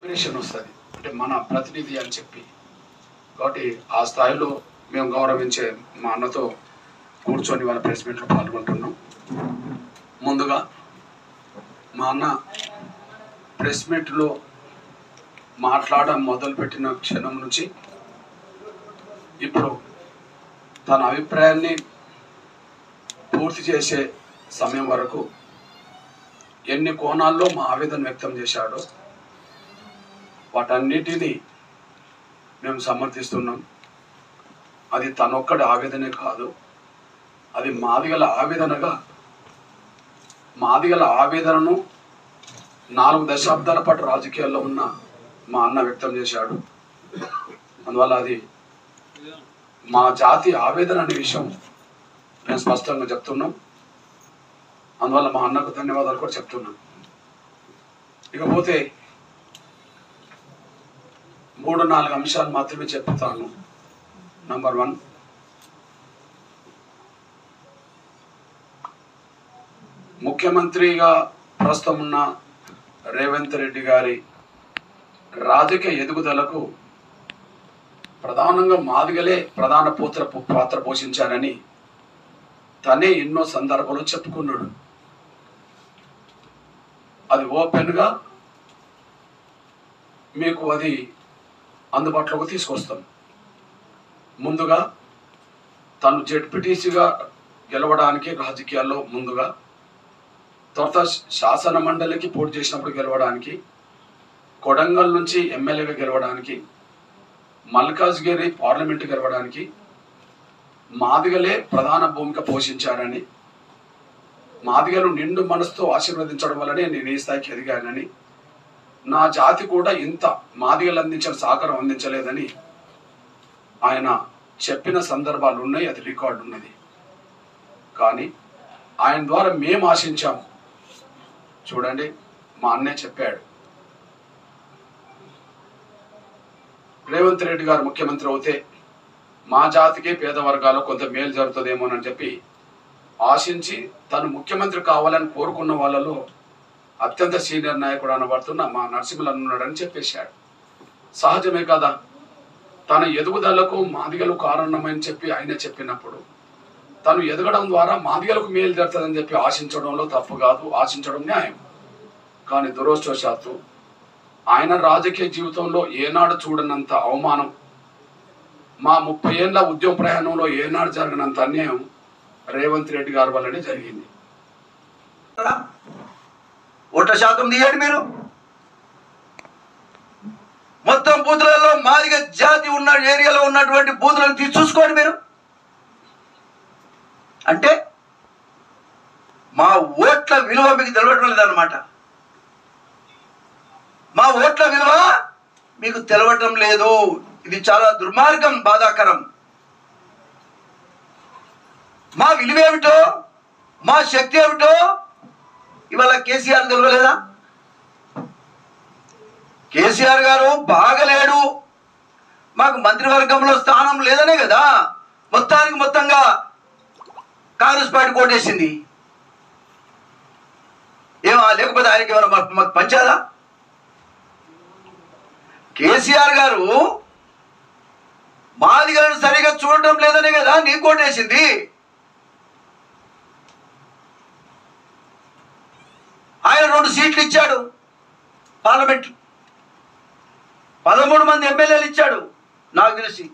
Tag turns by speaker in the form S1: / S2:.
S1: Impression వస్తుంది, అంటే మన ప్రతినిధి అని చెప్పి. కాబట్టి ఆ స్థాయిలో మేము గౌరవించే మా అన్నతో కూర్చొని వాళ్ళ ప్రెస్ మీట్లో పాల్గొంటున్నాం. ముందుగా మా అన్న ప్రెస్ మీట్లో మాట్లాడడం మొదలుపెట్టిన క్షణం నుంచి ఇప్పుడు తన అభిప్రాయాన్ని పూర్తి చేసే సమయం వరకు ఎన్ని కోణాల్లో మా ఆవేదన వ్యక్తం చేశాడో వాటన్నిటినీ మేము సమర్థిస్తున్నాం. అది తనొక్కడి ఆవేదనే కాదు, అది మాదిగల ఆవేదనగా, మాదిగల ఆవేదనను 4 దశాబ్దాల పాటు రాజకీయాల్లో ఉన్న మా అన్న వ్యక్తం చేశాడు. అందువల్ల అది మా జాతి ఆవేదన అనే విషయం మేము స్పష్టంగా చెప్తున్నాం. అందువల్ల మా అన్నకు ధన్యవాదాలు కూడా చెప్తున్నాం. ఇకపోతే 3-4 అంశాలు మాత్రమే చెప్తాను. నంబర్ 1, ముఖ్యమంత్రిగా ప్రస్తుతం ఉన్న రేవంత్ రెడ్డి గారి రాజకీయ ఎదుగుదలకు ప్రధానంగా మాదిగలే ప్రధాన పాత్ర పోషించారని తనే ఎన్నో సందర్భాలు చెప్పుకున్నాడు. అది ఓపెన్గా మీకు అది అందుబాటులోకి తీసుకొస్తాం. ముందుగా తను జెడ్పీటీసీగా గెలవడానికి రాజకీయాల్లో ముందుగా, తర్వాత శాసన మండలికి పోటీ చేసినప్పుడు గెలవడానికి, కొడంగల్ నుంచి ఎమ్మెల్యేగా గెలవడానికి, మల్కాజ్గిరి పార్లమెంటు గెలవడానికి మాదిగలే ప్రధాన భూమిక పోషించారని, మాదిగలు నిండు మనసుతో ఆశీర్వదించడం వల్లనే నేను ఈ స్థాయికి ఎదిగానని, నా జాతి కూడా ఇంత మాదిగలు అందించిన సహకారం అందించలేదని ఆయన చెప్పిన సందర్భాలు ఉన్నాయి. అది రికార్డు ఉన్నది. కానీ ఆయన ద్వారా మేము ఆశించాము. చూడండి, మా అన్నే చెప్పాడు, రేవంత్ రెడ్డి గారు ముఖ్యమంత్రి అవుతే మా జాతికి పేద వర్గాల్లో కొంత మేలు జరుగుతుందేమోనని చెప్పి ఆశించి తను ముఖ్యమంత్రి కావాలని కోరుకున్న వాళ్ళలో అత్యంత సీనియర్ నాయకుడు అనబడుతున్న మా నరసింహులు ఉన్నాడని చెప్పేశాడు. సహజమే కదా, తన ఎదుగుదలకు మాదిగలు కారణమని చెప్పి ఆయన చెప్పినప్పుడు తను ఎదగడం ద్వారా మాదిగలకు మేలు జరుగుతుందని చెప్పి ఆశించడంలో తప్పు కాదు, ఆశించడం న్యాయం. కానీ దురదృష్టవశాత్తు ఆయన రాజకీయ జీవితంలో ఏనాడు చూడనంత అవమానం, మా 30 ఏళ్ళ ఉద్యమ ప్రయాణంలో ఏనాడు జరగనంత అన్యాయం రేవంత్ రెడ్డి గారి వల్లనే జరిగింది.
S2: ఓట్ల శాతం తీయండి మీరు. మొత్తం బూతులలో మాదిగ జాతి ఉన్న ఏరియాలో ఉన్నటువంటి బూతులను తీసి చూసుకోండి మీరు. అంటే మా ఓట్ల విలువ మీకు తెలవటం లేదన్నమాట. మా ఓట్ల విలువ మీకు తెలవటం లేదు. ఇది చాలా దుర్మార్గం, బాధాకరం. మా విలువ ఏమిటో, మా శక్తి ఏమిటో ఇవాళ కేసీఆర్ తెలవలేదా? కేసీఆర్ గారు బాగలేడు, మాకు మంత్రివర్గంలో స్థానం లేదనే కదా మొత్తంగా కాంగ్రెస్ పార్టీ కోటేసింది. లేకపోతే ఆయనకి ఏమైనా మాకు పంచాదా? కేసీఆర్ గారు మాదిగలను సరిగా చూడటం లేదనే కదా నీకు కోటేసింది. ఆయన 2 సీట్లు ఇచ్చాడు పార్లమెంట్, 13 మంది ఎమ్మెల్యేలు ఇచ్చాడు నాకు తెలిసి.